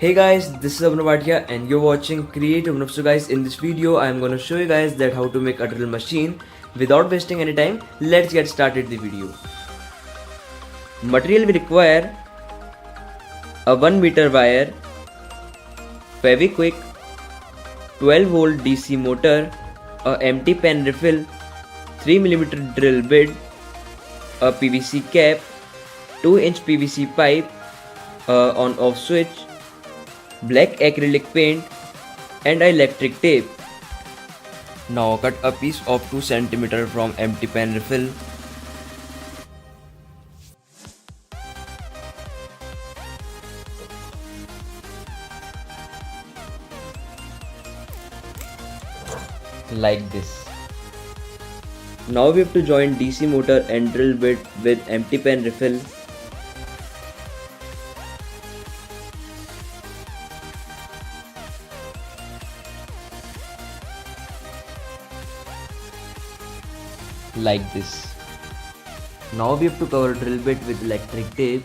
Hey guys, this is Abhinav and you're watching Create Abhinav. So guys, in this video I am going to show you guys that how to make a drill machine. Without wasting any time, let's get started the video. Material we require: a 1 meter wire, Feviquick, 12 volt DC motor, a empty pen refill, 3 mm drill bit, a PVC cap, 2-inch PVC pipe, a on-off switch, black acrylic paint and electric tape. Now cut a piece of 2 cm from empty pen refill. Like this. Now we have to join DC motor and drill bit with empty pen refill. Like this. Now we have to cover drill bit with electric tape.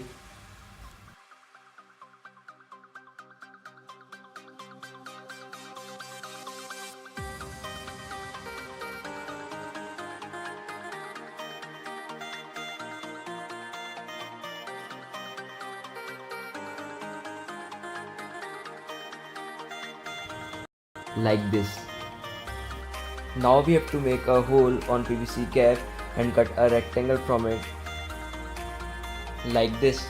Like this. Now we have to make a hole on PVC cap and cut a rectangle from it. Like this.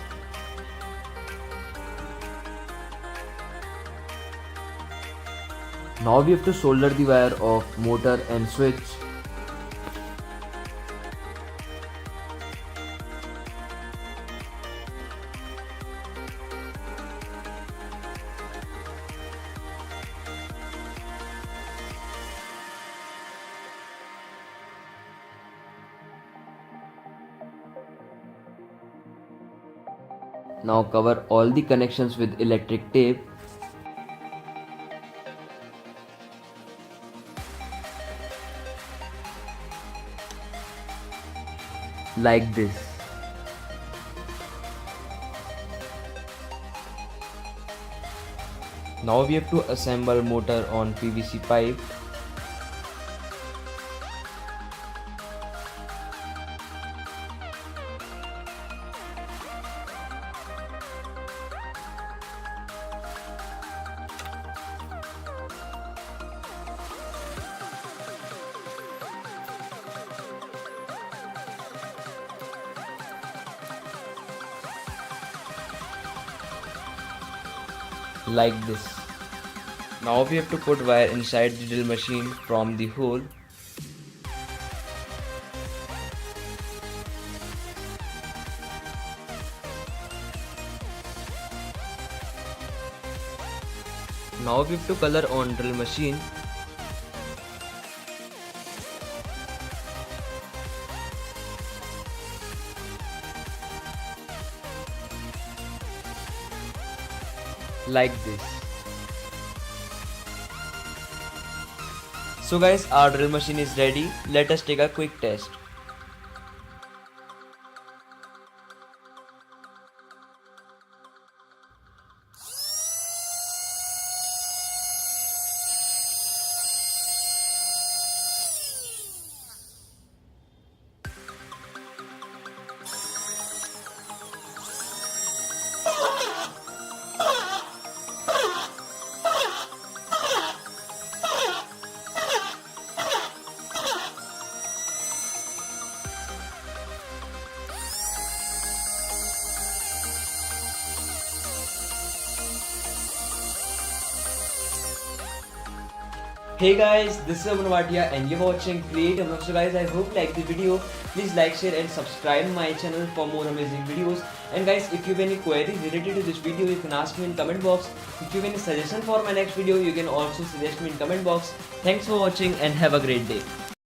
Now we have to solder the wire of motor and switch. Now cover all the connections with electric tape. Like this. Now we have to assemble motor on PVC pipe. Like this. Now we have to put wire inside the drill machine from the hole. Now we have to color on drill machine. Like this. So guys, our drill machine is ready. Let us take a quick test. Hey guys, this is Abhinav and you're watching Create Abhinav. So guys, I hope you like the video. Please like, share and subscribe my channel for more amazing videos. And guys, if you have any queries related to this video, you can ask me in comment box. If you have any suggestion for my next video, you can also suggest me in comment box. Thanks for watching and have a great day.